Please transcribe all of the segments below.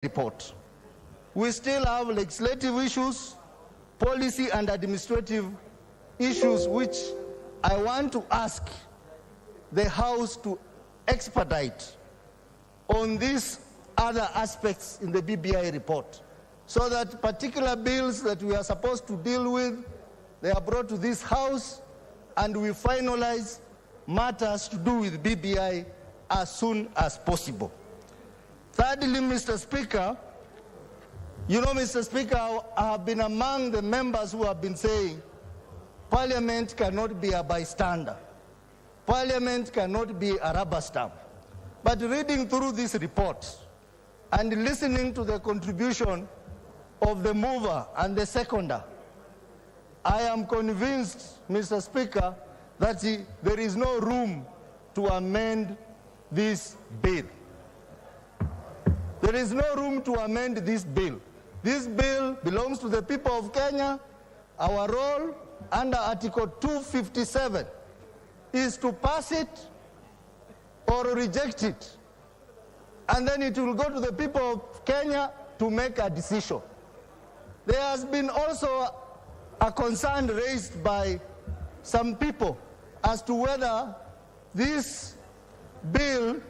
report. We still have legislative issues, policy and administrative issues which I want to ask the House to expedite on these other aspects in the BBI report, so that particular bills that we are supposed to deal with, they are brought to this House and we finalize matters to do with BBI as soon as possible. Thirdly, Mr. Speaker, you know, Mr. Speaker, I have been among the members who have been saying Parliament cannot be a bystander. Parliament cannot be a rubber stamp. But reading through this report and listening to the contribution of the mover and the seconder, I am convinced, Mr. Speaker, that there is no room to amend this bill. There is no room to amend this bill. This bill belongs to the people of Kenya. Our role under Article 257 is to pass it or reject it. And then it will go to the people of Kenya to make a decision. There has been also a concern raised by some people as to whether this bill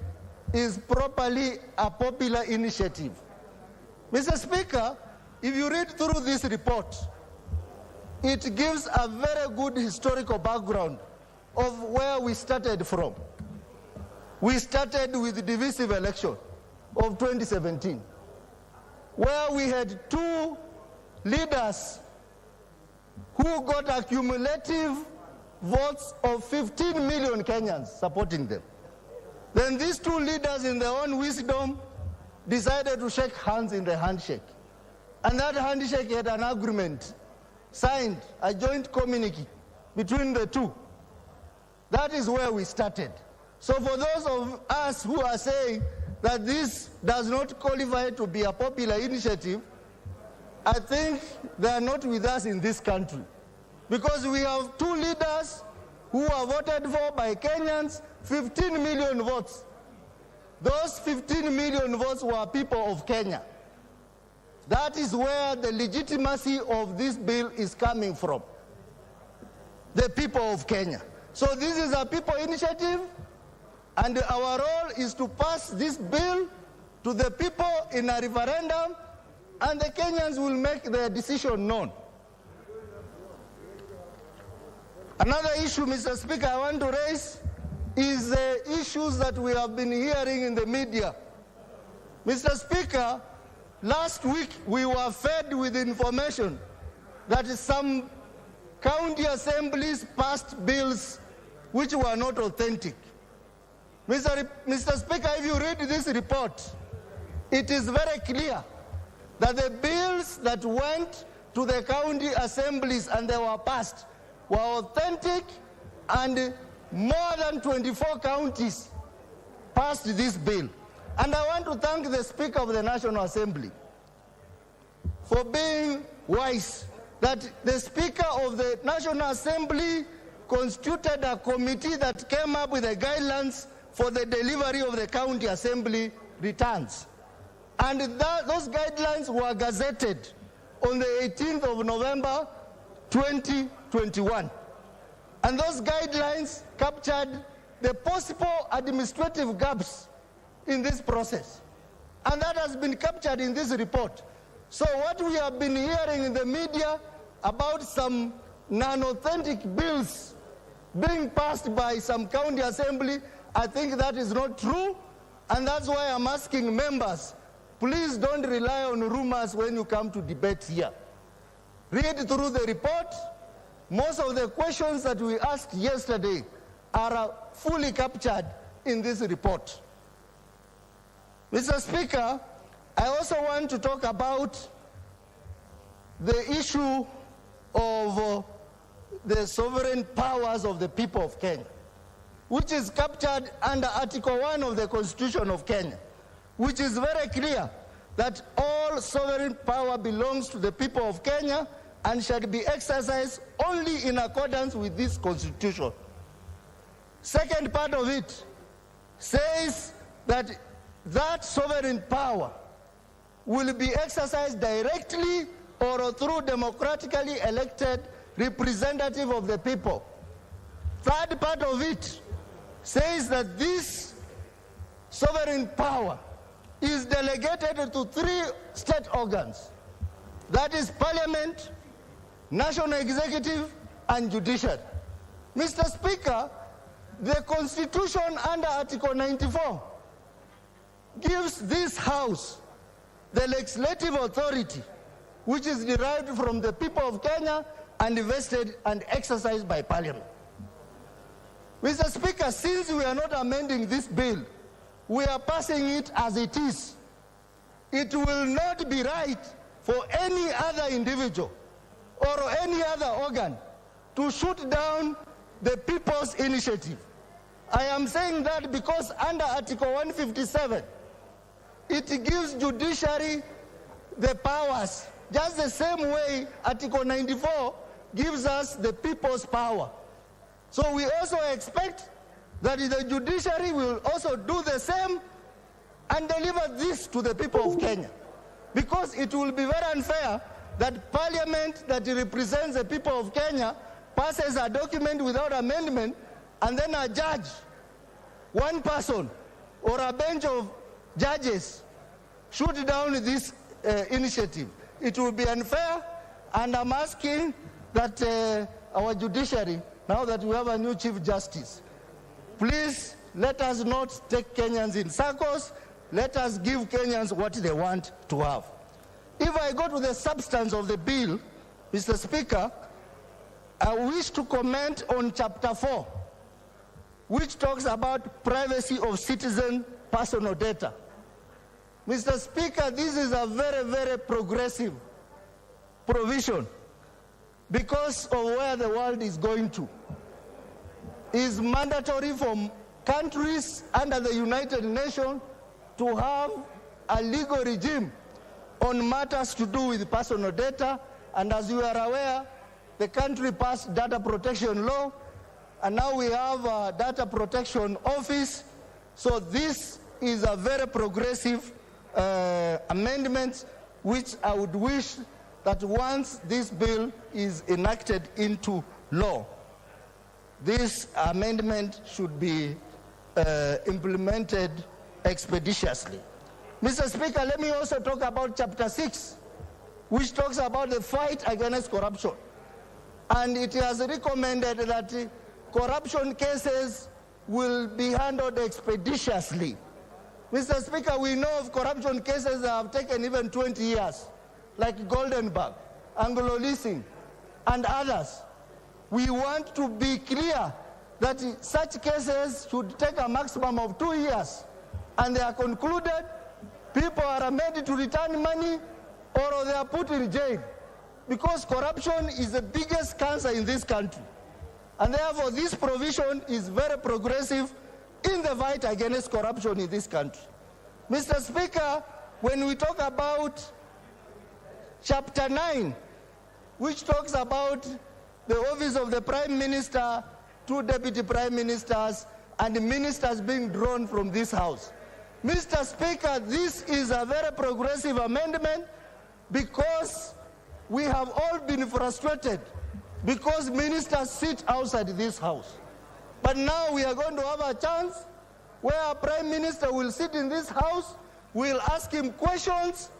is properly a popular initiative. Mr. Speaker, if you read through this report, it gives a very good historical background of where we started from. We started with the divisive election of 2017, where we had two leaders who got a cumulative votes of 15 million Kenyans supporting them. Then these two leaders, in their own wisdom, decided to shake hands in the handshake. And that handshake had an agreement signed, a joint communique between the two. That is where we started. So for those of us who are saying that this does not qualify to be a popular initiative, I think they are not with us in this country. Because we have two leaders who are voted for by Kenyans, 15 million votes. Those 15 million votes were people of Kenya. That is where the legitimacy of this bill is coming from. The people of Kenya. So this is a people initiative, and our role is to pass this bill to the people in a referendum, and the Kenyans will make their decision known. Another issue, Mr. Speaker, I want to raise is the issues that we have been hearing in the media. Mr. Speaker, last week we were fed with information that some county assemblies passed bills which were not authentic. Mr. Speaker, if you read this report, it is very clear that the bills that went to the county assemblies and they were passed were authentic, and more than 24 counties passed this bill. And I want to thank the Speaker of the National Assembly for being wise, that the Speaker of the National Assembly constituted a committee that came up with the guidelines for the delivery of the county assembly returns. And those guidelines were gazetted on the 18th of November 2021. And those guidelines captured the possible administrative gaps in this process. And that has been captured in this report. So what we have been hearing in the media about some non-authentic bills being passed by some county assembly, I think that is not true. And that's why I'm asking members, please don't rely on rumors when you come to debate here. Read through the report. Most of the questions that we asked yesterday are fully captured in this report. Mr. Speaker, I also want to talk about the issue of the sovereign powers of the people of Kenya, which is captured under Article 1 of the Constitution of Kenya, which is very clear that all sovereign power belongs to the people of Kenya and shall be exercised only in accordance with this Constitution. Second part of it says that sovereign power will be exercised directly or through democratically elected representative of the people. Third part of it says that this sovereign power is delegated to 3 state organs. That is Parliament, National Executive, and Judiciary. Mr. Speaker, the Constitution under Article 94 gives this House the legislative authority, which is derived from the people of Kenya and vested and exercised by Parliament. Mr. Speaker, since we are not amending this bill, we are passing it as it is. It will not be right for any other individual or any other organ to shoot down the people's initiative. I am saying that because under Article 157, it gives judiciary the powers, just the same way Article 94 gives us the people's power. So we also expect that the judiciary will also do the same and deliver this to the people of Kenya. Because it will be very unfair that Parliament that represents the people of Kenya passes a document without amendment, and then a judge, one person, or a bench of judges shoot down this initiative. It will be unfair, and I'm asking that our judiciary, now that we have a new Chief Justice, please let us not take Kenyans in circles. Let us give Kenyans what they want to have. If I go to the substance of the bill, Mr. Speaker, I wish to comment on Chapter 4, which talks about privacy of citizen personal data. Mr. Speaker, this is a very, very progressive provision because of where the world is going to. It is mandatory for countries under the United Nations to have a legal regime on matters to do with personal data. And as you are aware, the country passed data protection law, and now we have a data protection office. So this is a very progressive amendment, which I would wish that once this bill is enacted into law, this amendment should be implemented expeditiously. Mr. Speaker, let me also talk about Chapter 6, which talks about the fight against corruption. And it has recommended that corruption cases will be handled expeditiously. Mr. Speaker, we know of corruption cases that have taken even 20 years, like Goldenberg, Anglo Leasing, and others. We want to be clear that such cases should take a maximum of 2 years, and they are concluded, people are made to return money, or they are put in jail. Because corruption is the biggest cancer in this country. And therefore, this provision is very progressive in the fight against corruption in this country. Mr. Speaker, when we talk about Chapter 9, which talks about the office of the Prime Minister, 2 Deputy Prime Ministers, and the ministers being drawn from this House. Mr. Speaker, this is a very progressive amendment because we have all been frustrated because ministers sit outside this House. But now we are going to have a chance where a Prime Minister will sit in this House, we'll ask him questions,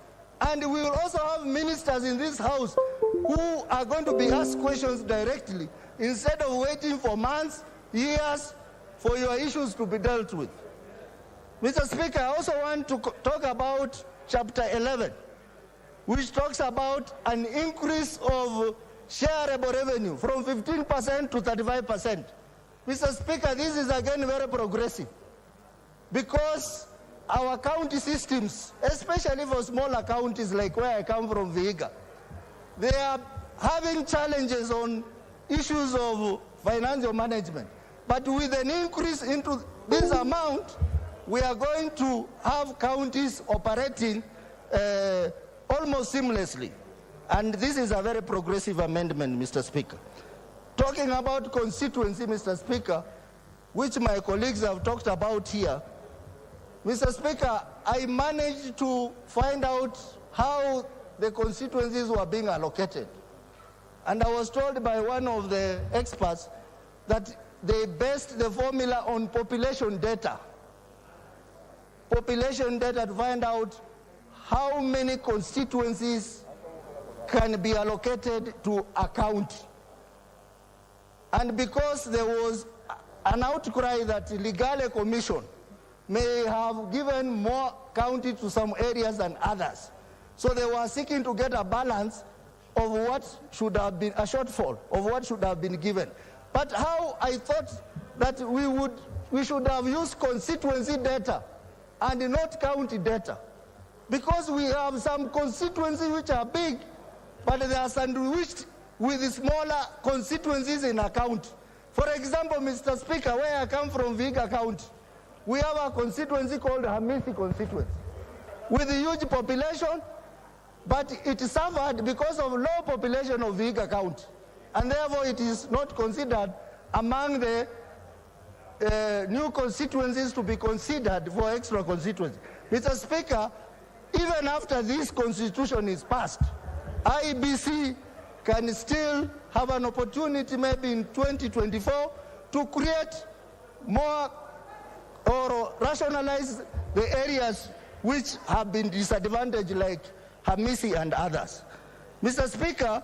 and we will also have ministers in this House who are going to be asked questions directly instead of waiting for months, years, for your issues to be dealt with. Mr. Speaker, I also want to talk about Chapter 11, which talks about an increase of shareable revenue from 15% to 35%. Mr. Speaker, this is again very progressive because our county systems, especially for smaller counties like where I come from, Vihiga, they are having challenges on issues of financial management. But with an increase into this amount, we are going to have counties operating almost seamlessly. And this is a very progressive amendment, Mr. Speaker. Talking about constituency, Mr. Speaker, which my colleagues have talked about here, Mr. Speaker, I managed to find out how the constituencies were being allocated. And I was told by one of the experts that they based the formula on population data. Population data to find out how many constituencies can be allocated to a county. And because there was an outcry that the Legale Commission may have given more county to some areas than others, so they were seeking to get a balance of what should have been, a shortfall of what should have been given. But how I thought that we should have used constituency data and not county data, because we have some constituencies which are big, but they are sandwiched with smaller constituencies in a county. For example, Mr. Speaker, where I come from, Vihiga County, we have a constituency called Hamisi constituency with a huge population, but it suffered because of low population of Vihiga County, and therefore it is not considered among the new constituencies to be considered for extra constituency. Mr. Speaker, even after this constitution is passed, IEBC can still have an opportunity maybe in 2024 to create more or rationalize the areas which have been disadvantaged like Hamisi and others. Mr. Speaker,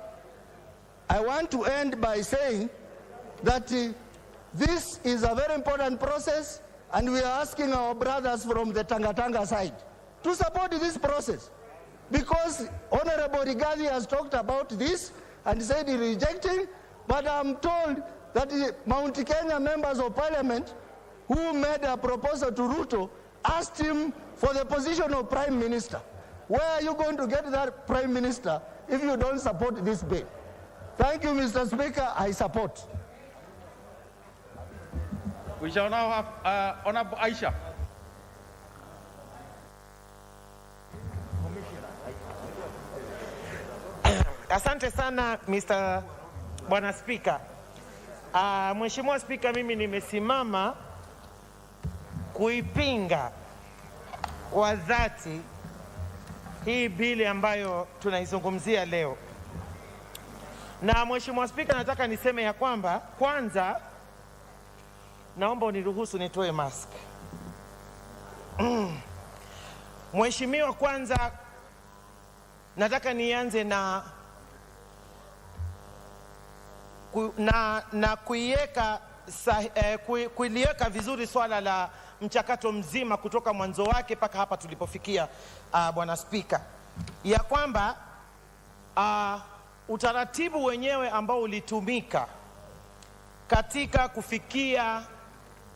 I want to end by saying that this is a very important process, and we are asking our brothers from the Tanga side to support this process, because Honorable Rigathi has talked about this and said he rejecting, but I'm told that the Mount Kenya members of parliament who made a proposal to Ruto asked him for the position of Prime Minister. Where are you going to get that Prime Minister if you don't support this bill? Thank you, Mr. Speaker. I support. We shall now have Honorable Aisha. Asante sana Mr. Bwana Speaker. Mheshimiwa Speaker, mimi nimesimama kuipinga kwa dhati hii bili ambayo tunaizungumzia leo. Na Mheshimiwa Speaker, nataka niseme ya kwamba kwanza naomba uniruhusu nitoe mask. Mheshimiwa, kwanza nataka nianze na kuiweka vizuri swala la mchakato mzima kutoka mwanzo wake mpaka hapa tulipofikia, Bwana Spika, ya kwamba utaratibu wenyewe ambao ulitumika katika kufikia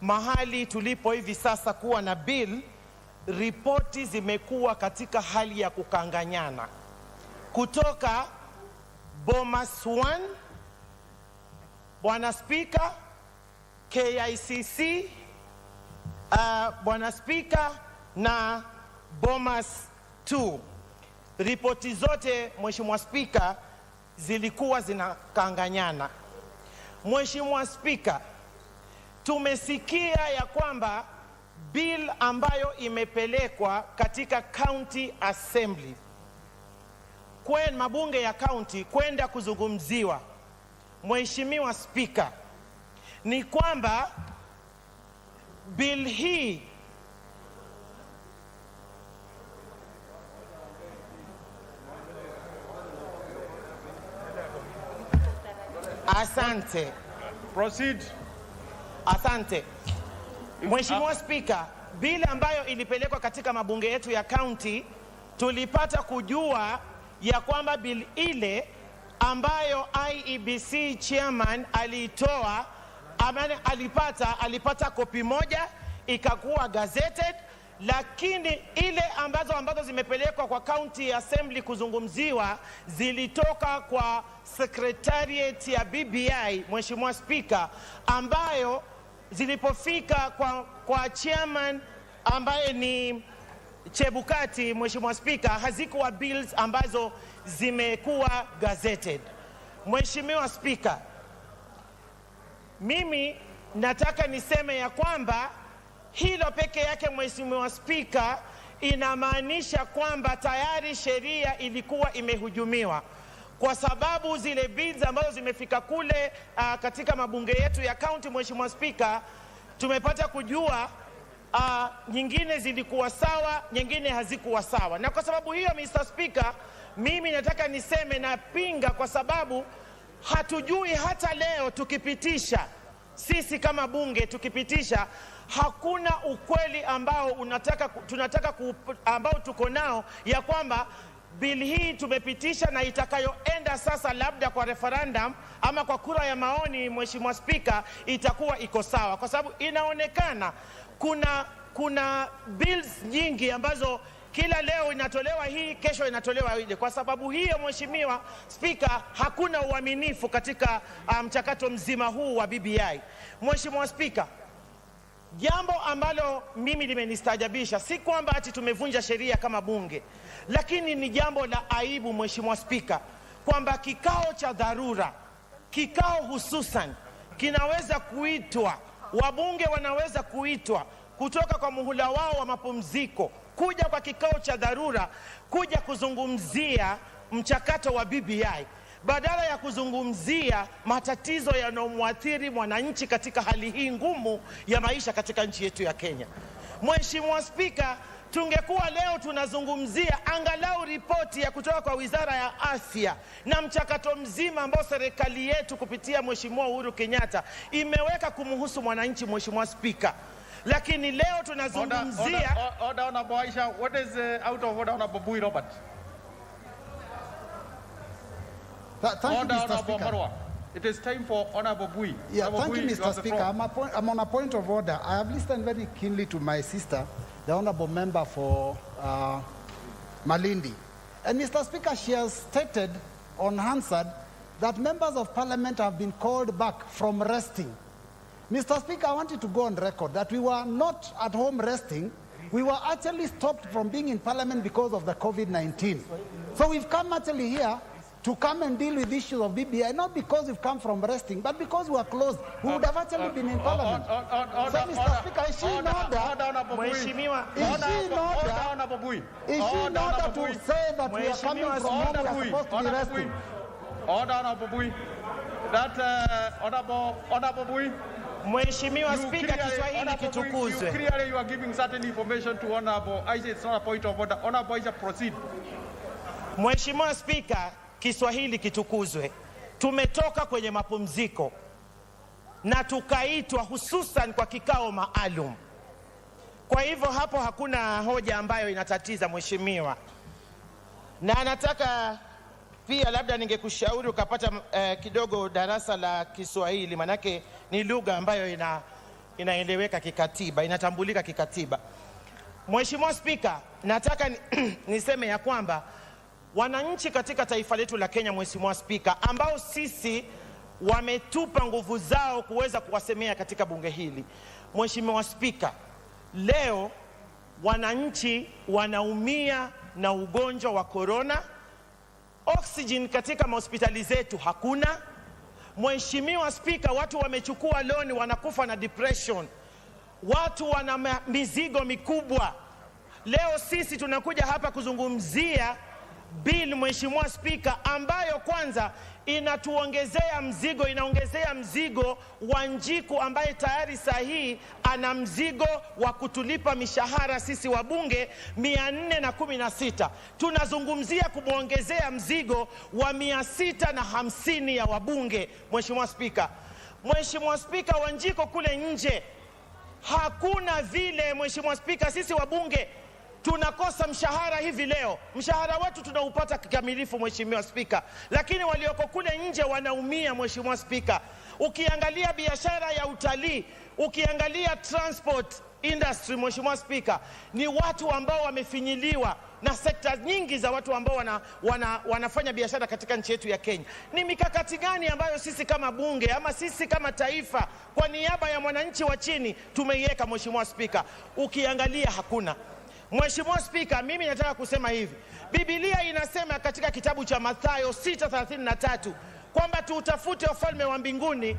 mahali tulipo hivi sasa kuwa na bill, ripoti zimekuwa katika hali ya kukanganyana kutoka Bomas 1, Bwana Spika, KICC, Bwana Spika, na Bomas 2. Ripoti zote Mheshimiwa Spika zilikuwa zinakanganyana. Mheshimiwa Spika, tumesikia ya kwamba bill ambayo imepelekwa katika County Assembly, kwenye mabunge ya county kwenda kuzungumziwa, Mheshimiwa Spika, ni kwamba bill hii Asante. Proceed. Asante. Mheshimiwa Spika, bill ambayo ilipelekwa katika mabunge yetu ya county, tulipata kujua ya kwamba bill ile ambayo IEBC chairman alitoa, alipata kopi moja ikakuwa gazetted, lakini ile ambazo zimepelekwa kwa County Assembly kuzungumziwa zilitoka kwa Secretariat ya BBI, Mheshimiwa Spika, ambayo zilipofika kwa chairman ambaye ni Chebukati, Mheshimiwa Spika, hazikuwa bills ambazo zimekuwa gazetted. Mheshimiwa Spika, mimi nataka niseme ya kwamba hilo peke yake, Mheshimiwa Spika, inamaanisha kwamba tayari sheria ilikuwa imehujumiwa, kwa sababu zile bills ambazo zimefika kule katika mabunge yetu ya county, Mheshimiwa Spika, tumepata kujua nyingine zilikuwa sawa, nyingine hazikuwa sawa. Na kwa sababu hiyo, Mr. Speaker, mimi nataka niseme napinga, kwa sababu hatujui hata leo tukipitisha, sisi kama bunge tukipitisha, hakuna ukweli ambao ambao tuko nao ya kwamba bili hii tumepitisha na itakayoenda sasa labda kwa referendum ama kwa kura ya maoni, Mheshimiwa Spika, itakuwa iko sawa, kwa sababu inaonekana kuna bills nyingi ambazo kila leo inatolewa hii, kesho inatolewa ile. Kwa sababu hiyo, Mheshimiwa Spika, hakuna uaminifu katika mchakato mzima huu wa BBI. Mheshimiwa Spika, jambo ambalo mimi limenistaajabisha si kwamba ati tumevunja sheria kama bunge, lakini ni jambo la aibu, Mheshimiwa Spika, kwamba kikao cha dharura, kikao hususan kinaweza kuitwa, wabunge wanaweza kuitwa kutoka kwa muhula wao wa mapumziko kuja kwa kikao cha dharura kuja kuzungumzia mchakato wa BBI badala ya kuzungumzia matatizo yanayomwathiri mwananchi katika hali hii ngumu ya maisha katika nchi yetu ya Kenya. Mheshimiwa Spika, tungekuwa leo tunazungumzia angalau ripoti ya kutoka kwa Wizara ya Afya na mchakato mzima ambao serikali yetu kupitia Mheshimiwa Uhuru Kenyatta imeweka kumhusu mwananchi, Mheshimiwa Spika. Lakini leo tunazungumzia order Honorable Aisha. What is out of order, Honorable Bui Robert? Thank you, Mr. Speaker. Marwa. It is time for Honorable Bui. Yeah, thank you, Mr. Speaker. I'm on a point of order. I have listened very keenly to my sister, the Honorable Member for Malindi. And Mr. Speaker, she has stated on Hansard that members of Parliament have been called back from resting. Mr. Speaker, I wanted to go on record that we were not at home resting. We were actually stopped from being in Parliament because of the COVID-19. So we've come actually here to come and deal with issues of BBI, not because we've come from resting, but because we are closed. We would have actually been in Parliament. So, Mr. Speaker, is she in order? Is she in order to say that we are coming from home, we are supposed to be resting? Order, Honorable Bui. That Honorable Bui. Mheshimiwa Spika, Kiswahili kitukuzwe. Clearly you are giving certain information to Honorable Aisha. It's not a point of order. Honorable Aisha, proceed. Mheshimiwa Spika, Kiswahili kitukuzwe. Tumetoka kwenye mapumziko na tukaitwa hususan kwa kikao maalum. Kwa hivyo hapo hakuna hoja ambayo inatatiza, Mheshimiwa. Na nataka pia labda ningekushauri ukapata kidogo darasa la Kiswahili, manake ni lugha ambayo inaeleweka kikatiba, inatambulika kikatiba. Mheshimiwa Spika, nataka niseme ya kwamba wananchi katika taifa letu la Kenya, Mheshimiwa Spika, ambao sisi wametupa nguvu zao kuweza kuwasemea katika bunge hili. Mheshimiwa Spika, leo wananchi wanaumia na ugonjwa wa corona. Oxygen katika mahospitali zetu hakuna. Mheshimiwa Spika, watu wamechukua loan, wanakufa na depression. Watu wana mizigo mikubwa. Leo sisi tunakuja hapa kuzungumzia bill, Mheshimiwa Spika, ambayo kwanza inatuongezea mzigo, inaongezea mzigo wa Njiku ambaye tayari sahihi ana mzigo wa kutulipa mishahara sisi wabunge 416. Tunazungumzia kumuongezea mzigo wa 650 ya wabunge, Mheshimiwa Spika. Mheshimiwa Spika, wa Njiku kule nje hakuna vile, Mheshimiwa Spika, sisi wabunge tunakosa mshahara hivi leo. Mshahara wetu tunaupata kikamilifu, Mheshimiwa Spika, lakini walioko kule nje wanaumia, Mheshimiwa Spika. Ukiangalia biashara ya utalii, ukiangalia transport industry, Mheshimiwa Spika, ni watu ambao wamefinyiliwa na sekta nyingi za watu ambao wanafanya biashara katika nchi yetu ya Kenya. Ni mikakati gani ambayo sisi kama bunge ama sisi kama taifa kwa niaba ya mwananchi wa chini tumeiweka, Mheshimiwa Spika? Ukiangalia hakuna. Mheshimiwa Spika, mimi nataka kusema hivi. Biblia inasema katika kitabu cha Mathayo 6:33 kwamba tutafute ufalme wa mbinguni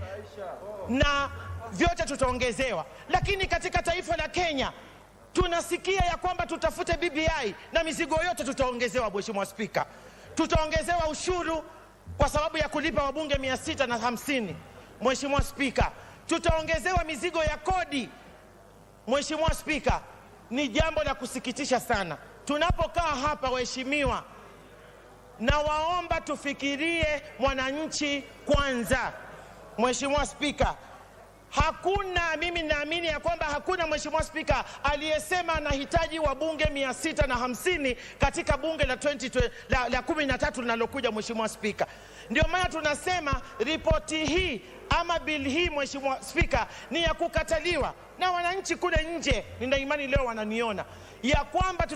na vyote tutaongezewa. Lakini katika taifa la Kenya Tunasikia ya kwamba tutafute BBI na mizigo yote tutaongezewa. Mheshimiwa Spika, tutaongezewa ushuru kwa sababu ya kulipa wabunge 650. Mheshimiwa Spika, tutaongezewa mizigo ya kodi. Mheshimiwa Spika, ni jambo la kusikitisha sana. Tunapokaa hapa, waheshimiwa, na waomba tufikirie mwananchi kwanza. Mheshimiwa Spika, mimi naamini ya kwamba hakuna, Mheshimiwa Spika, aliyesema anahitaji wabunge 650 katika bunge la 13 linalokuja. Mheshimiwa Spika, ndio maana tunasema ripoti hii ama bili hii, Mheshimiwa Spika, ni ya kukataliwa na wananchi kule nje. Nina imani leo wananiona ya kwamba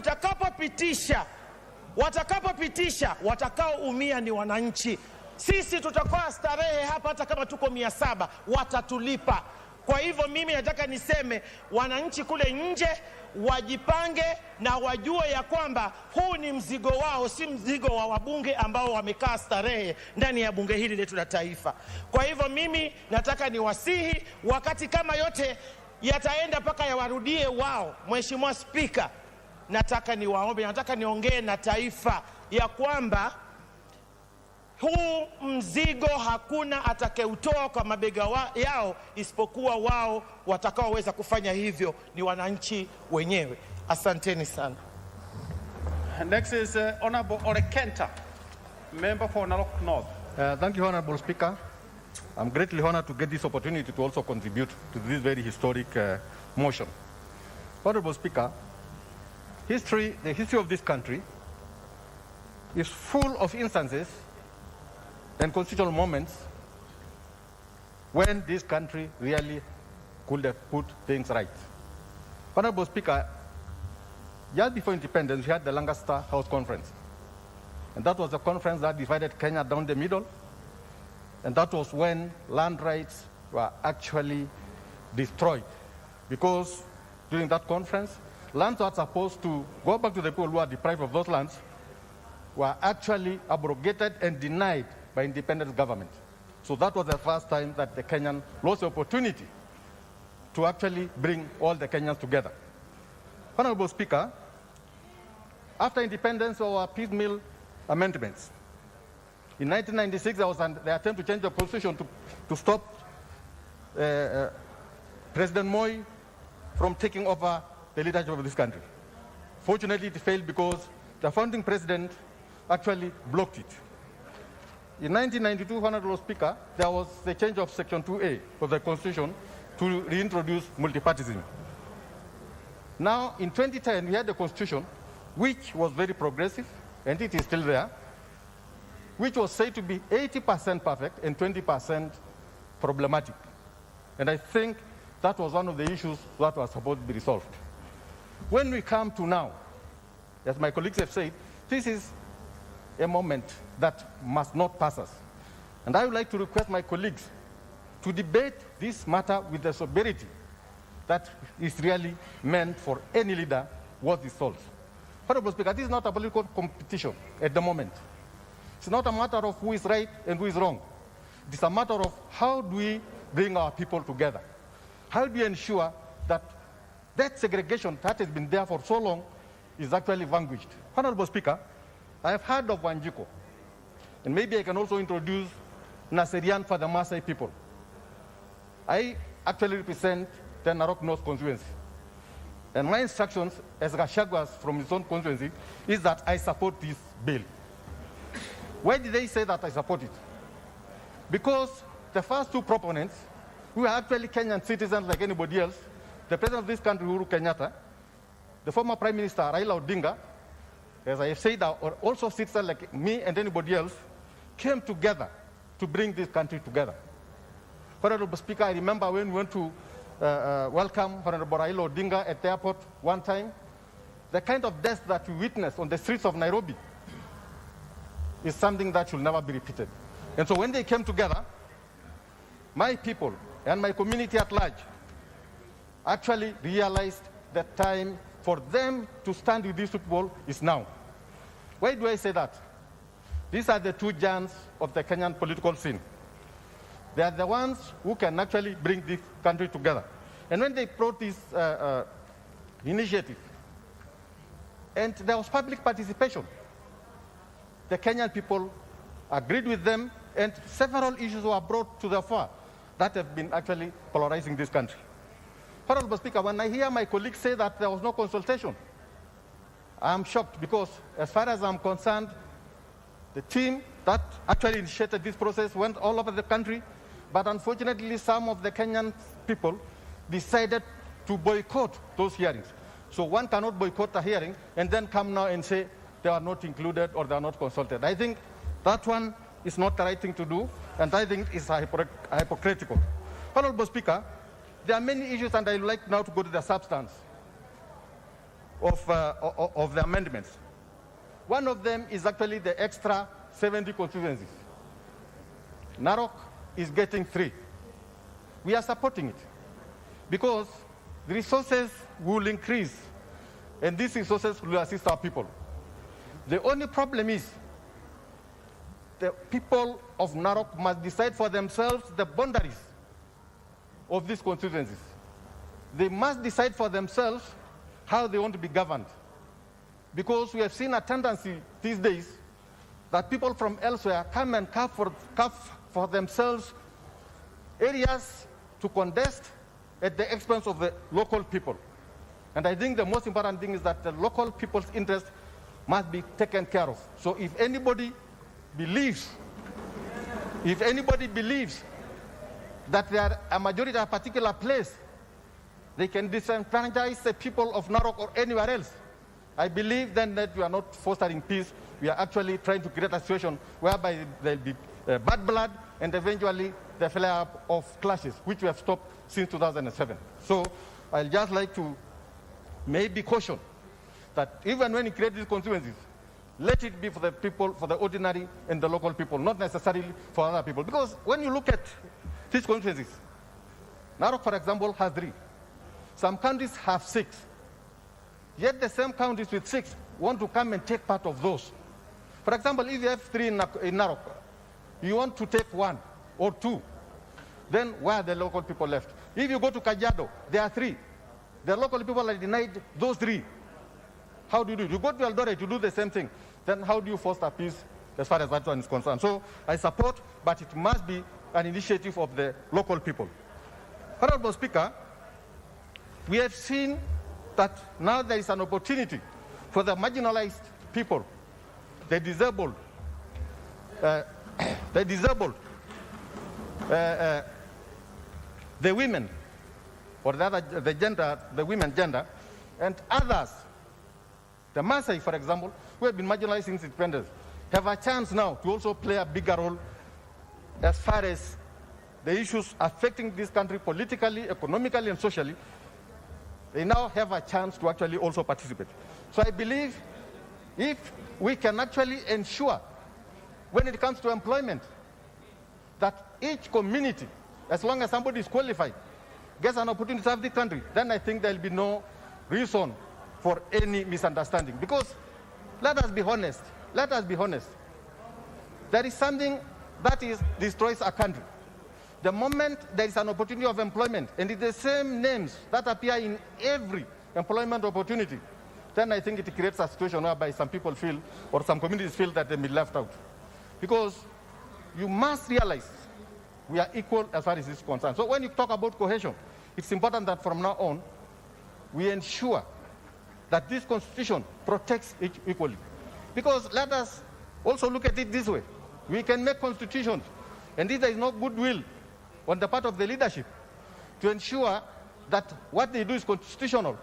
watakapopitisha watakaoumia ni wananchi. Sisi tutakuwa starehe hapa, hata kama tuko 700 watatulipa. Kwa hivyo mimi nataka niseme wananchi kule nje wajipange na wajue ya kwamba huu ni mzigo wao, si mzigo wa wabunge ambao wamekaa starehe ndani ya bunge hili letu la taifa. Kwa hivyo mimi nataka niwasihi, wakati kama yote yataenda mpaka yawarudie wao, Mheshimiwa Spika, nataka niwaombe, nataka niongee na taifa ya kwamba huu mzigo hakuna atakayeutoa kwa mabega yao isipokuwa wao. Watakaoweza kufanya hivyo ni wananchi wenyewe. Asanteni sana. Next is Honorable Ole Kenta, member for Narok North. Thank you, Honorable Speaker. I'm greatly honored to get this opportunity to also contribute to this very historic motion. Honorable Speaker, the history of this country is full of instances and constitutional moments when this country really could have put things right. Honorable Speaker, just before independence, we had the Lancaster House Conference. And that was a conference that divided Kenya down the middle. And that was when land rights were actually destroyed. Because during that conference, lands that were supposed to go back to the people who are deprived of those lands were actually abrogated and denied by independent government. So that was the first time that the Kenyan lost the opportunity to actually bring all the Kenyans together. Honorable Speaker, after independence, there were piecemeal amendments. In 1996, there was the attempt to change the constitution to stop President Moi from taking over the leadership of this country. Fortunately, it failed because the founding president actually blocked it. In 1992, Honorable Speaker, there was the change of Section 2A of the Constitution to reintroduce multipartyism. Now, in 2010, we had the Constitution, which was very progressive, and it is still there, which was said to be 80% perfect and 20% problematic. And I think that was one of the issues that was supposed to be resolved. When we come to now, as my colleagues have said, this is a moment that must not pass us. And I would like to request my colleagues to debate this matter with the sobriety that is really meant for any leader worth his salt. Honorable Speaker, this is not a political competition at the moment. It's not a matter of who is right and who is wrong. It's a matter of how do we bring our people together? How do we ensure that that segregation that has been there for so long is actually vanquished? Honorable Speaker, I have heard of Wanjiko, and maybe I can also introduce Naserian for the Maasai people. I actually represent the Narok North constituency. And my instructions as Gachagua from his own constituency is that I support this bill. Why did they say that I support it? Because the first two proponents, who are actually Kenyan citizens like anybody else, the president of this country, Uhuru Kenyatta, the former Prime Minister, Raila Odinga, as I have said, are also citizens like me and anybody else, came together to bring this country together. Honorable Speaker, I remember when we went to welcome Honorable Raila Odinga at the airport one time, the kind of death that we witnessed on the streets of Nairobi is something that should never be repeated. And so when they came together, my people and my community at large actually realized that time for them to stand with these people is now. Why do I say that? These are the two giants of the Kenyan political scene. They are the ones who can actually bring this country together. And when they brought this initiative. And there was public participation. The Kenyan people agreed with them, and several issues were brought to the fore that have been actually polarizing this country. Honorable Speaker, when I hear my colleagues say that there was no consultation, I'm shocked because, as far as I'm concerned, the team that actually initiated this process went all over the country, but unfortunately some of the Kenyan people decided to boycott those hearings. So one cannot boycott a hearing and then come now and say they are not included or they are not consulted. I think that one is not the right thing to do, and I think it's hypocritical. Honorable Speaker, there are many issues, and I would like now to go to the substance of the amendments. One of them is actually the extra 70 constituencies. Narok is getting 3. We are supporting it because the resources will increase, and these resources will assist our people. The only problem is the people of Narok must decide for themselves the boundaries of these constituencies. They must decide for themselves how they want to be governed. Because we have seen a tendency these days that people from elsewhere come and carve for themselves areas to contest at the expense of the local people. And I think the most important thing is that the local people's interest must be taken care of. So if anybody believes that they are a majority at a particular place, they can disenfranchise the people of Narok or anywhere else. I believe then that we are not fostering peace. We are actually trying to create a situation whereby there will be bad blood and eventually the flare-up of clashes, which we have stopped since 2007. So I'd just like to maybe caution that even when you create these constituencies, let it be for the people, for the ordinary and the local people, not necessarily for other people. Because when you look at these constituencies, Narok, for example, has 3. Some counties have 6. Yet the same counties with 6 want to come and take part of those. For example, if you have 3 in Narok, you want to take 1 or 2, then where are the local people left? If you go to Kajiado, there are 3. The local people are denied those 3. How do you do it? You go to Eldoret, you do the same thing. Then how do you foster peace as far as that one is concerned? So I support, but it must be an initiative of the local people. Honorable Speaker, we have seen that now there is an opportunity for the marginalized people, the disabled, the women, or the women gender, and others. The Maasai, for example, who have been marginalized since independence, have a chance now to also play a bigger role as far as the issues affecting this country politically, economically, and socially. They now have a chance to actually also participate. So I believe if we can actually ensure, when it comes to employment, that each community, as long as somebody is qualified, gets an opportunity to serve the country, then I think there will be no reason for any misunderstanding. Because let us be honest. There is something that destroys a country. The moment there is an opportunity of employment, and it's the same names that appear in every employment opportunity, then I think it creates a situation whereby some people feel, or some communities feel, that they've been left out. Because you must realize we are equal as far as this is concerned. So when you talk about cohesion, it's important that from now on, we ensure that this constitution protects it equally. Because let us also look at it this way. We can make constitutions, and if there is no goodwill on the part of the leadership to ensure that what they do is constitutional,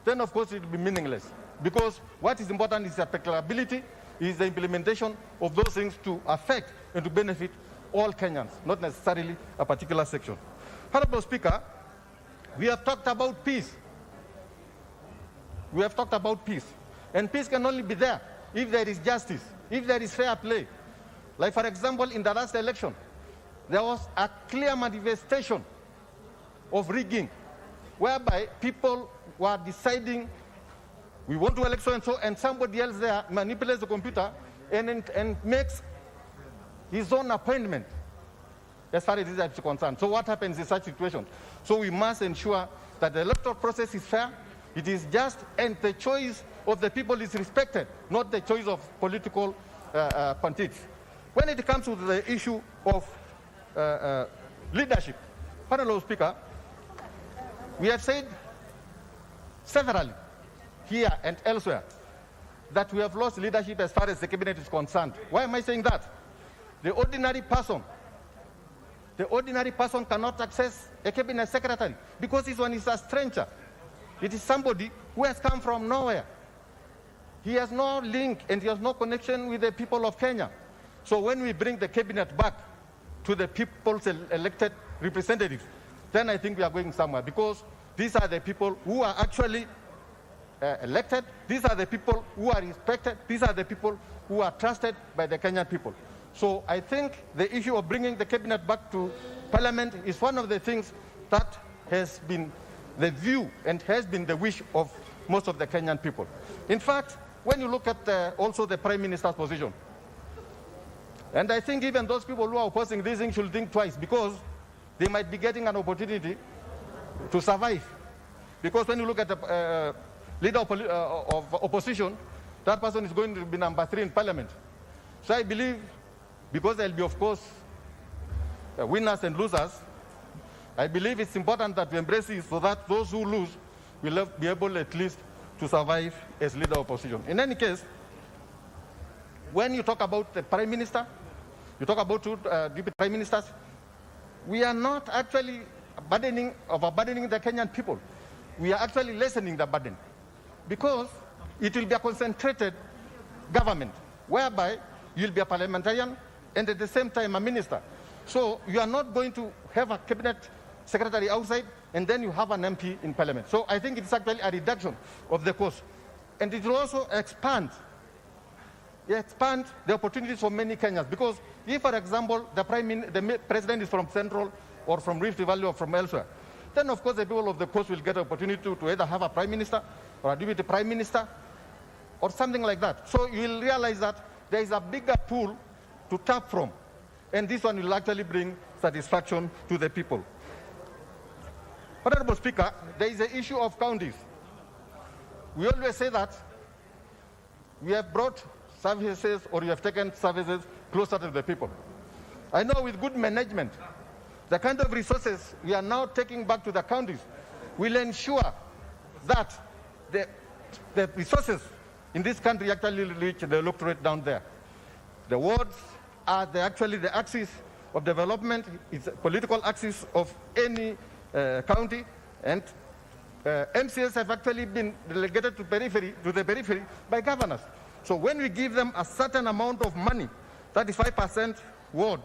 then of course it will be meaningless. Because what is important is the applicability, is the implementation of those things to affect and to benefit all Kenyans, not necessarily a particular section. Honorable Speaker, we have talked about peace. We have talked about peace. And peace can only be there if there is justice, if there is fair play. Like, for example, in the last election, there was a clear manifestation of rigging, whereby people were deciding, we want to elect so-and-so, and somebody else there manipulates the computer and makes his own appointment as far as this is concerned. So what happens in such situations? So we must ensure that the electoral process is fair, It is just, and the choice of the people is respected, not the choice of political pundits. When it comes to the issue of leadership, Honorable Speaker, we have said severally here and elsewhere that we have lost leadership as far as the cabinet is concerned. Why am I saying that? The ordinary person cannot access a cabinet secretary because this one is a stranger. It is somebody who has come from nowhere. He has no link and he has no connection with the people of Kenya. So when we bring the cabinet back to the people's elected representatives, then I think we are going somewhere, because these are the people who are actually elected. These are the people who are respected. These are the people who are trusted by the Kenyan people. So I think the issue of bringing the cabinet back to parliament is one of the things that has been the view and has been the wish of most of the Kenyan people. In fact, when you look at also the Prime Minister's position, and I think even those people who are opposing this thing should think twice, because they might be getting an opportunity to survive. Because when you look at the leader of opposition, that person is going to be number 3 in parliament. So I believe, because there will be, of course, winners and losers, I believe it's important that we embrace it so that those who lose will be able at least to survive as leader of opposition. In any case, when you talk about the Prime Minister, you talk about 2 deputy Prime Ministers, we are not actually overburdening the Kenyan people. We are actually lessening the burden, because it will be a concentrated government, whereby you'll be a parliamentarian and at the same time a minister. So you are not going to have a cabinet secretary outside and then you have an MP in parliament. So I think it's actually a reduction of the cost. And it will also expand the opportunities for many Kenyans. Because if, for example, the president is from Central or from Rift Valley or from elsewhere, then of course the people of the coast will get an opportunity to either have a prime minister or a deputy prime minister or something like that. So you will realize that there is a bigger pool to tap from. And this one will actually bring satisfaction to the people. Honorable Speaker, there is the issue of counties. We always say that we have brought services, or you have taken services closer to the people. I know with good management, the kind of resources we are now taking back to the counties will ensure that the resources in this country actually reach the electorate down there. The wards are actually the axis of development. It's a political axis of any county, and MCAs have actually been delegated to the periphery by governors. So when we give them a certain amount of money, 35% ward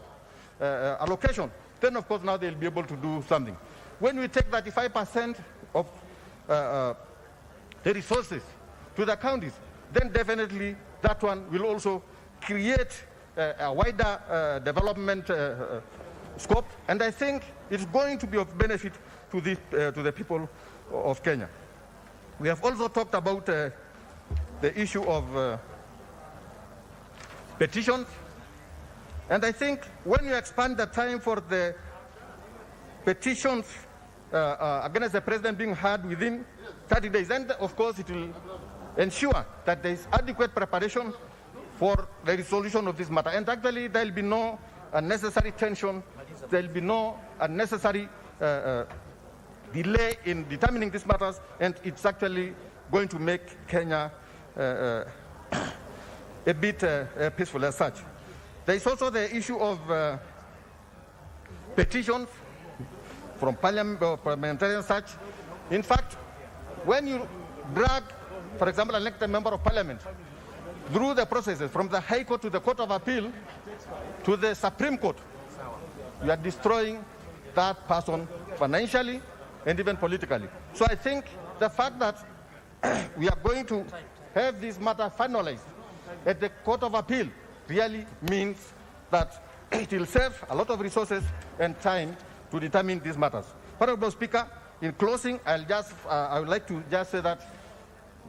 allocation, then of course now they'll be able to do something. When we take 35% of the resources to the counties, then definitely that one will also create a wider development scope, and I think it's going to be of benefit to the people of Kenya. We have also talked about the issue of petitions, and I think when you expand the time for the petitions against the president being heard within 30 days, then of course it will ensure that there is adequate preparation for the resolution of this matter. And actually there will be no unnecessary tension, there will be no unnecessary delay in determining these matters, and it's actually going to make Kenya a bit peaceful as such. There is also the issue of petitions from parliamentarian such. In fact, when you drag, for example, elect a member of parliament through the processes from the High Court to the Court of Appeal to the Supreme Court, you are destroying that person financially and even politically. So I think the fact that we are going to have this matter finalized at the Court of Appeal really means that it will save a lot of resources and time to determine these matters. Honorable Speaker, in closing, I would like to just say that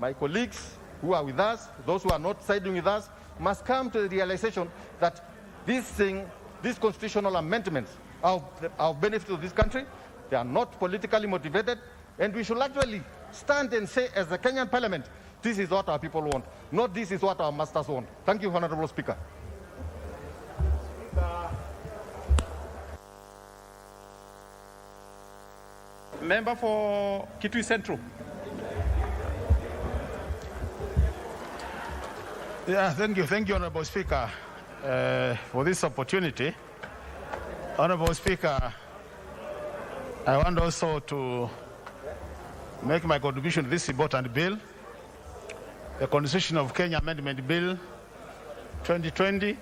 my colleagues who are with us, those who are not siding with us, must come to the realization that these constitutional amendments are of benefit to this country. They are not politically motivated, and we should actually stand and say as the Kenyan Parliament, this is what our people want, not this is what our masters want. Thank you, Honorable Speaker. Member for Kitui Central. Yeah, thank you, Honorable Speaker, for this opportunity. Honorable Speaker, I want also to make my contribution to this important bill, the Constitution of Kenya Amendment Bill 2020.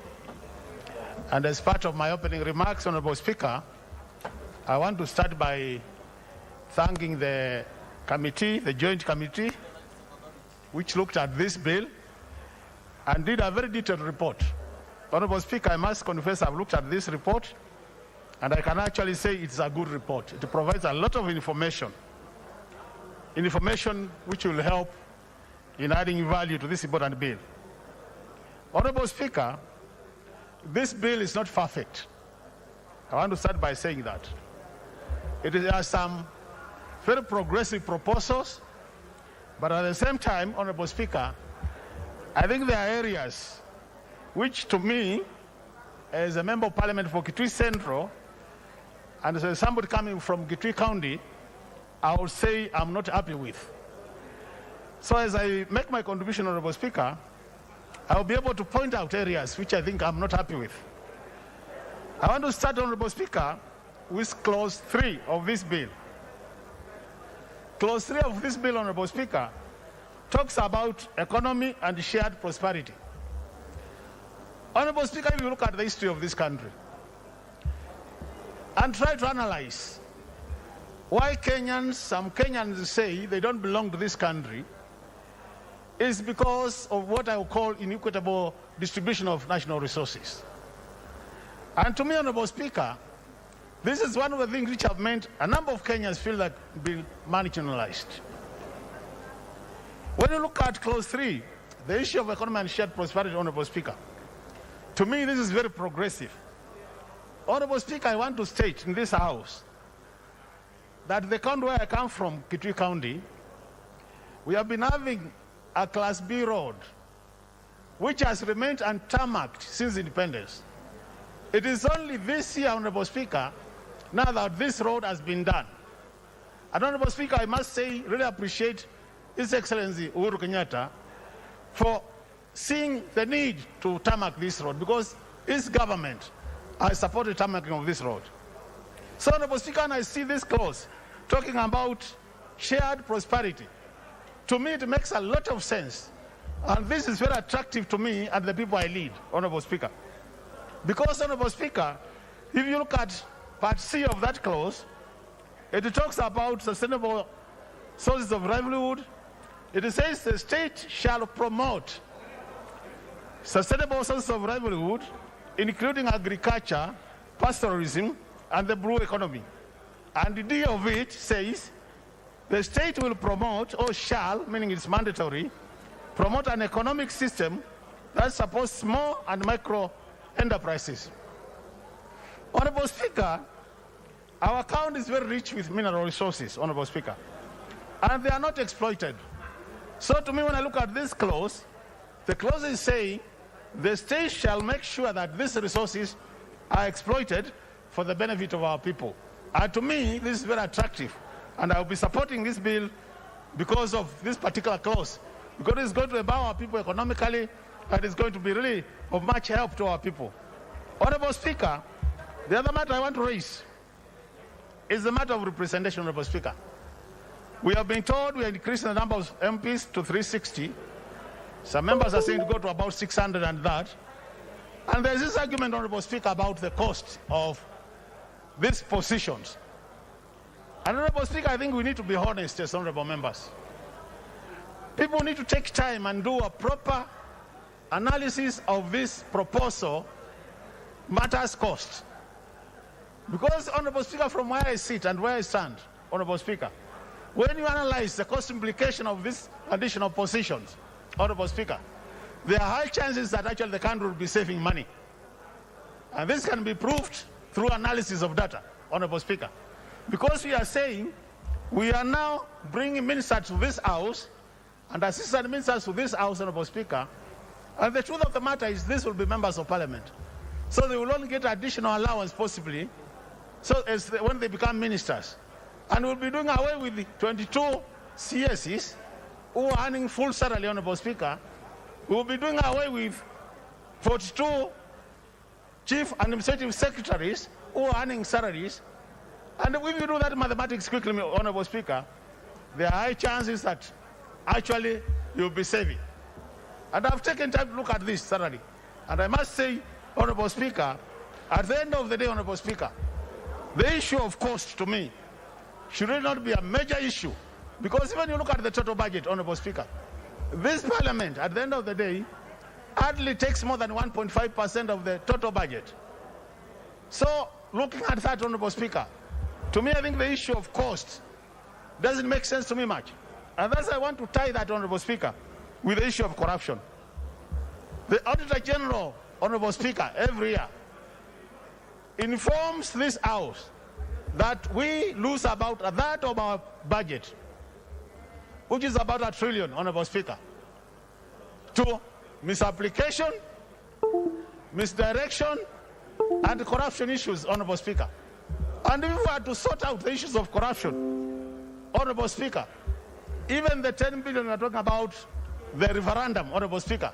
And as part of my opening remarks, Honorable Speaker, I want to start by thanking the committee, the joint committee, which looked at this bill and did a very detailed report. Honorable Speaker, I must confess I've looked at this report and I can actually say it's a good report. It provides a lot of information which will help in adding value to this important bill. Honorable Speaker, this bill is not perfect. I want to start by saying that. It has some very progressive proposals, but at the same time, Honorable Speaker, I think there are areas which to me, as a member of parliament for Kitui Central, and as somebody coming from Kitui County, I would say I'm not happy with. So as I make my contribution, Honorable Speaker, I will be able to point out areas which I think I'm not happy with. I want to start, Honorable Speaker, with Clause 3 of this bill. Clause 3 of this bill, Honorable Speaker, talks about economy and shared prosperity. Honorable Speaker, if you look at the history of this country and try to analyze why some Kenyans say they don't belong to this country, is because of what I would call inequitable distribution of national resources. And to me, Honorable Speaker, this is one of the things which have meant a number of Kenyans feel like being marginalized. When you look at Clause 3, the issue of economy and shared prosperity, Honorable Speaker, to me this is very progressive. Honorable Speaker, I want to state in this House that the county where I come from, Kitui County, we have been having a Class B road which has remained untarmacked since independence. It is only this year, Honorable Speaker, now that this road has been done. And Honorable Speaker, I must say, really appreciate His Excellency Uhuru Kenyatta for seeing the need to tarmac this road, because his government has supported tarmacking of this road. So, Honorable Speaker, and I see this clause talking about shared prosperity. To me, it makes a lot of sense. And this is very attractive to me and the people I lead, Honorable Speaker. Because, Honorable Speaker, if you look at Part C of that clause, it talks about sustainable sources of livelihood. It says the state shall promote sustainable sources of livelihood, including agriculture, pastoralism, and the blue economy. And the D of it says the state will promote, or shall, meaning it's mandatory, promote an economic system that supports small and micro enterprises. Honorable Speaker, our county is very rich with mineral resources, Honorable Speaker, and they are not exploited. So to me, when I look at this clause, the clause is saying the state shall make sure that these resources are exploited for the benefit of our people. And to me, this is very attractive, and I will be supporting this bill because of this particular clause, because it's going to empower our people economically, and it's going to be really of much help to our people. Honorable Speaker, the other matter I want to raise is the matter of representation, Honorable Speaker. We have been told we are increasing the number of MPs to 360. Some members are saying to go to about 600 and that. And there's this argument, Honorable Speaker, about the cost of these positions. And Honorable Speaker, I think we need to be honest as honorable members. People need to take time and do a proper analysis of this proposal matters cost. Because, Honorable Speaker, from where I sit and where I stand, Honorable Speaker, when you analyze the cost implication of these additional positions, Honorable Speaker, there are high chances that actually the country will be saving money. And this can be proved through analysis of data, Honorable Speaker. Because we are saying We are now bringing ministers to this house and assistant ministers to this house, Honorable Speaker. And the truth of the matter is this will be members of parliament. So they will only get additional allowance possibly when they become ministers. And we'll be doing away with the 22 CSs who are earning full salary, Honorable Speaker. We'll be doing away with 42 chief administrative secretaries who are earning salaries. And if you do that mathematics quickly, Honorable Speaker, there are high chances that actually you'll be saving. And I've taken time to look at this salary. And I must say, Honorable Speaker, at the end of the day, Honorable Speaker, the issue of cost to me should really not be a major issue. Because when you look at the total budget, Honorable Speaker, this parliament, at the end of the day, hardly takes more than 1.5% of the total budget. So, looking at that, Honorable Speaker, to me, I think the issue of cost doesn't make sense to me much. And thus I want to tie that, Honorable Speaker, with the issue of corruption. The Auditor General, Honorable Speaker, every year informs this House that we lose about a third of our budget, which is about $1 trillion, Honorable Speaker, to misapplication, misdirection, and corruption issues, Honorable Speaker. And if we were to sort out the issues of corruption, Honorable Speaker, even the 10 billion we're talking about, the referendum, Honorable Speaker,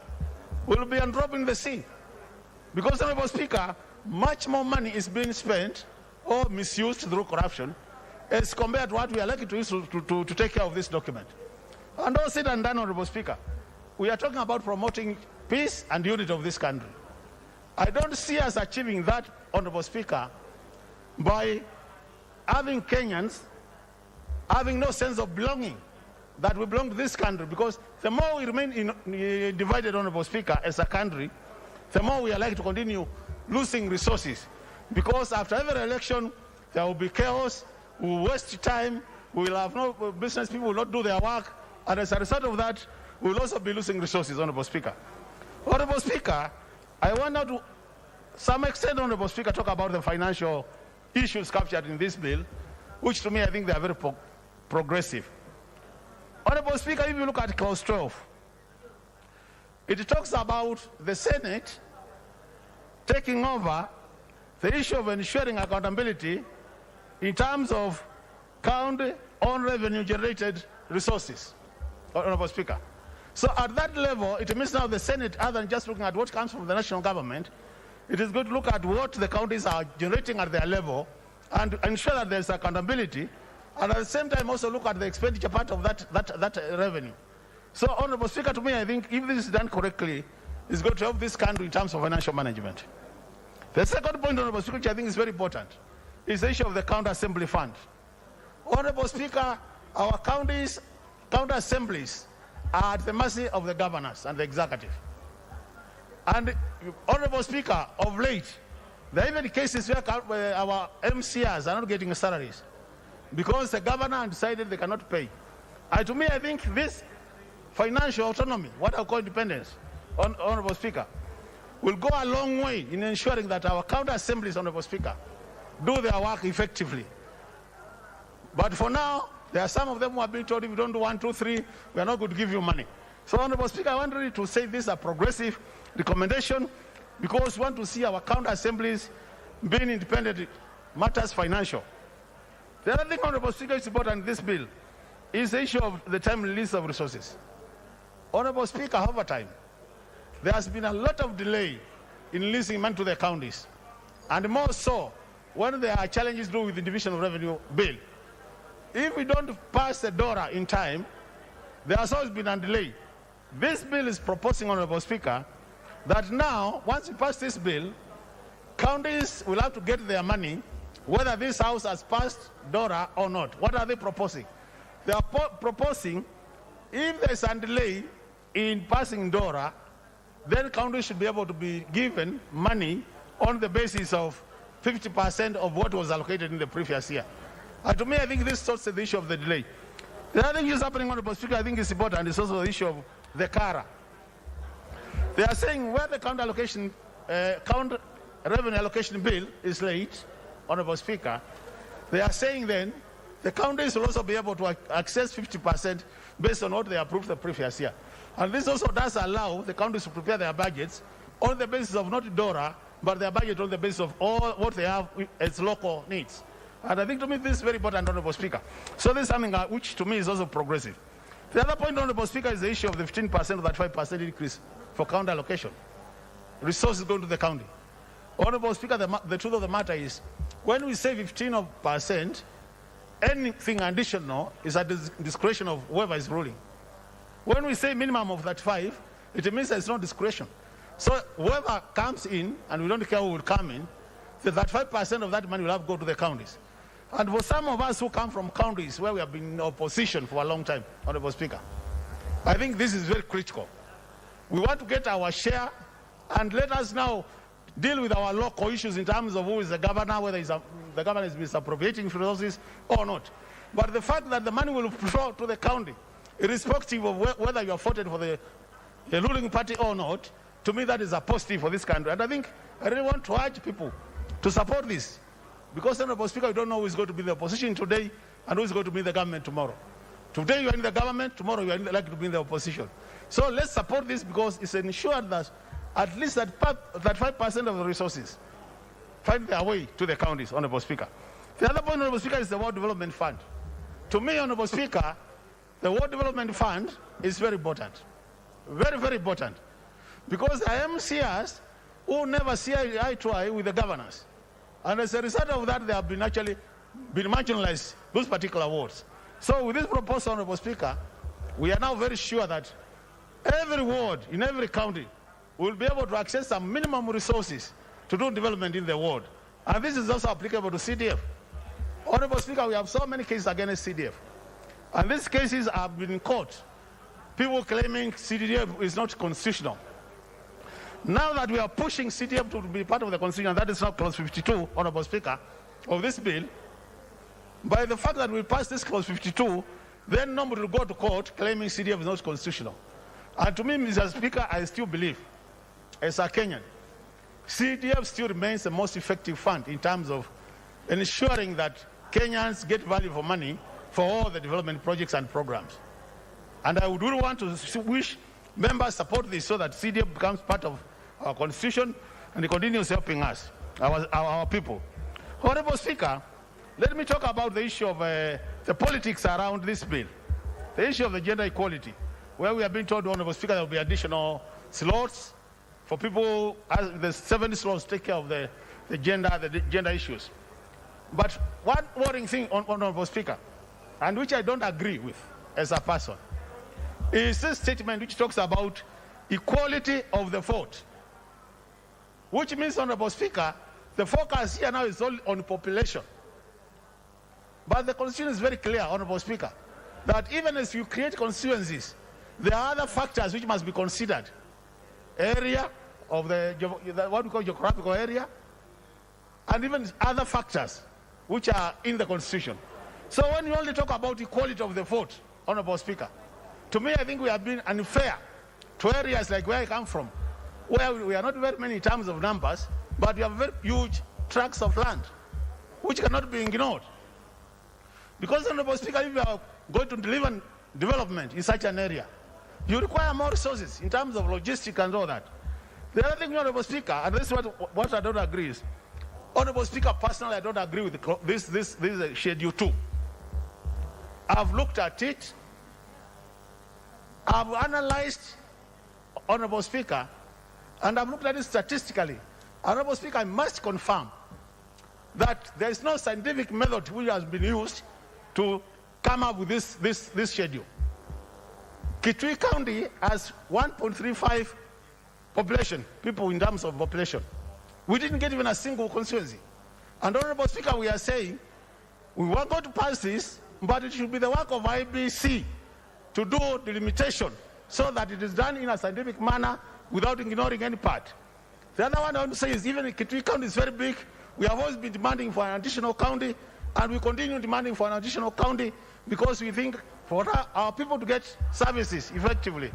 will be a drop in the sea. Because, Honorable Speaker, much more money is being spent or misused through corruption as compared to what we are likely to use to take care of this document. And all said and done, Honorable Speaker, we are talking about promoting peace and unity of this country. I don't see us achieving that, Honorable Speaker, by having Kenyans having no sense of belonging, that we belong to this country, because the more we remain divided, Honorable Speaker, as a country, the more we are likely to continue losing resources. Because after every election, there will be chaos, we will waste time, we will have no business, people will not do their work, and as a result of that, we will also be losing resources, Honorable Speaker. Honorable Speaker, I want now to some extent, Honorable Speaker, talk about the financial issues captured in this bill, which to me I think they are very progressive. Honorable Speaker, if you look at clause 12, it talks about the Senate taking over the issue of ensuring accountability in terms of county on revenue generated resources, Honorable Speaker. So at that level, it means now the Senate, other than just looking at what comes from the national government, it is good to look at what the counties are generating at their level and ensure that there's accountability, and at the same time also look at the expenditure part of that revenue. So, Honorable Speaker, to me, I think if this is done correctly, it's going to help this country in terms of financial management. The second point, Honorable Speaker, which I think is very important, is the issue of the county assembly fund. Honorable Speaker, our county assemblies are at the mercy of the governors and the executive. And, Honorable Speaker, of late, there are even cases where our MCRs are not getting salaries because the governor decided they cannot pay. And to me, I think this financial autonomy, what I call independence, Honorable Speaker, will go a long way in ensuring that our county assemblies, Honorable Speaker, do their work effectively. But for now, there are some of them who are being told if you don't do 1, 2, 3, we are not going to give you money. So, Honorable Speaker, I want really to say this is a progressive recommendation because we want to see our county assemblies being independent matters financial. The other thing, Honorable Speaker, is important in this bill is the issue of the time release of resources. Honorable Speaker, over time, there has been a lot of delay in releasing money to the counties, and more so when there are challenges to do with the division of revenue bill. If we don't pass the DORA in time, there has always been a delay. This bill is proposing, Honorable Speaker, that now, once we pass this bill, counties will have to get their money, whether this House has passed DORA or not. What are they proposing? They are proposing, if there is a delay in passing DORA, then counties should be able to be given money on the basis of 50% of what was allocated in the previous year. And to me, I think this sorts the issue of the delay. The other thing is happening, Honorable Speaker, I think is important, is also the issue of the CARA. They are saying where the county revenue allocation bill is late, Honorable Speaker, they are saying then the counties will also be able to access 50% based on what they approved the previous year. And this also does allow the counties to prepare their budgets on the basis of not DORA, but their budget on the basis of all what they have as local needs. And I think to me this is very important, Honorable Speaker. So this is something which to me is also progressive. The other point, Honorable Speaker, is the issue of the 15% or that 5% increase for county allocation. Resources going to the county. Honorable Speaker, the truth of the matter is, when we say 15%, anything additional is at the discretion of whoever is ruling. When we say minimum of that 5, it means there's no discretion. So whoever comes in, and we don't care who will come in, that 5% of that money will have to go to the counties. And for some of us who come from counties where we have been in opposition for a long time, Honorable Speaker, I think this is very critical. We want to get our share, and let us now deal with our local issues in terms of who is the governor, whether the governor is misappropriating resources or not. But the fact that the money will flow to the county, irrespective of whether you are voted for the ruling party or not, to me that is a positive for this country. And I think I really want to urge people to support this. Because, Honorable Speaker, we don't know who is going to be in the opposition today and who is going to be in the government tomorrow. Today you are in the government, tomorrow you are likely to be in the opposition. So let's support this because it's ensured that at least that 5% of the resources find their way to the counties, Honorable Speaker. The other point, Honorable Speaker, is the World Development Fund. To me, Honorable Speaker, the World Development Fund is very important. Very, very important. Because I am MCs who never see eye to eye with the governors. And as a result of that, they have been actually marginalized, those particular wards. So with this proposal, Honorable Speaker, we are now very sure that every ward in every county will be able to access some minimum resources to do development in the ward. And this is also applicable to CDF. Honorable Speaker, we have so many cases against CDF. And these cases have been in court. People claiming CDF is not constitutional. Now that we are pushing CDF to be part of the Constitution, that is now Clause 52, Honorable Speaker, of this bill, by the fact that we pass this Clause 52, then nobody will go to court claiming CDF is not constitutional. And to me, Mr. Speaker, I still believe, as a Kenyan, CDF still remains the most effective fund in terms of ensuring that Kenyans get value for money for all the development projects and programs. And I would really want to wish members support this so that CDF becomes part of our constitution and it continues helping us, our people. Honorable Speaker, let me talk about the issue of the politics around this bill. The issue of the gender equality, where we have been told, Honorable Speaker, there will be additional slots for people, the 7 slots take care of the gender issues. But one worrying thing, Honorable Speaker, and which I don't agree with as a person, is this statement which talks about equality of the vote, which means, Honorable Speaker, the focus here now is all on population. But the Constitution is very clear, Honorable Speaker, that even as you create constituencies, there are other factors which must be considered. Area of what we call geographical area, and even other factors which are in the Constitution. So when you only talk about equality of the vote, Honorable Speaker, to me, I think we have been unfair to areas like where I come from, where we are not very many in terms of numbers, but we have very huge tracts of land, which cannot be ignored. Because, Honorable Speaker, if you are going to deliver development in such an area, you require more resources in terms of logistics and all that. The other thing, Honorable Speaker, and this is what I don't agree is, Honorable Speaker, personally, I don't agree with this Schedule 2. I've looked at it. I've analyzed, Honorable Speaker, and I've looked at it statistically. Honorable Speaker, I must confirm that there is no scientific method which has been used to come up with this schedule. Kitui County has 1.35 population, people in terms of population. We didn't get even a single constituency. And Honorable Speaker, we are saying we want to pass this, but it should be the work of IBC to do delimitation so that it is done in a scientific manner without ignoring any part. The other one I want to say is even Kitui County is very big. We have always been demanding for an additional county, and we continue demanding for an additional county because we think for our people to get services effectively,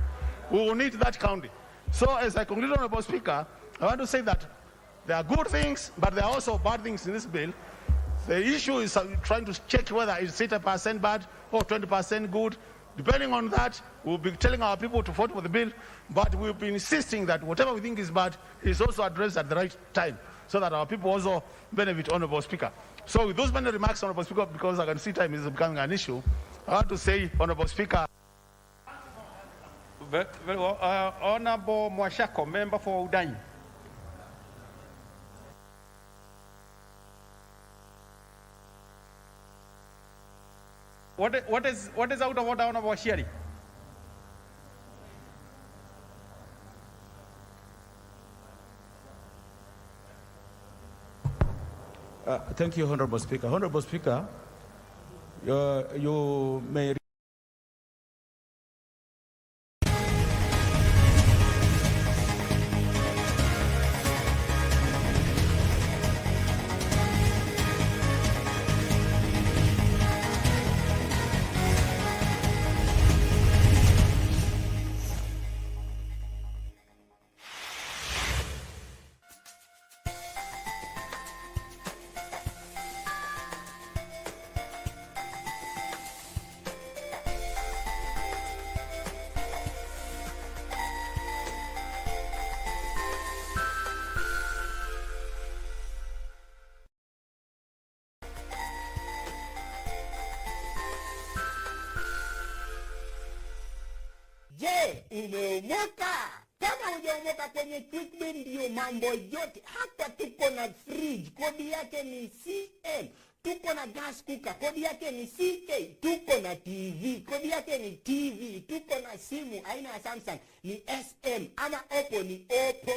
we will need that county. So as I conclude, Honorable Speaker, I want to say that there are good things, but there are also bad things in this bill. The issue is trying to check whether it's 80% bad or 20% good. Depending on that, we'll be telling our people to vote for the bill, but we'll be insisting that whatever we think is bad is also addressed at the right time, so that our people also benefit, Honorable Speaker. So with those many remarks, Honorable Speaker, because I can see time is becoming an issue, I want to say, Honorable Speaker. Very well. Honorable Mwashako, member for Udanyi. What is out of order, Honorable Washiri? Thank you, Honorable Speaker. Honorable Speaker, you may. Je, umeomoka? Kama hujaomoka kwenye Quickbit ndio mambo yote. Hata tuko na fridge, kodi yake ni CM. Tuko na gas cooker, kodi yake ni CA. Tuko na TV, kodi yake ni TV. Tuko na simu aina ya Samsung ni SM ama Oppo ni Oppo.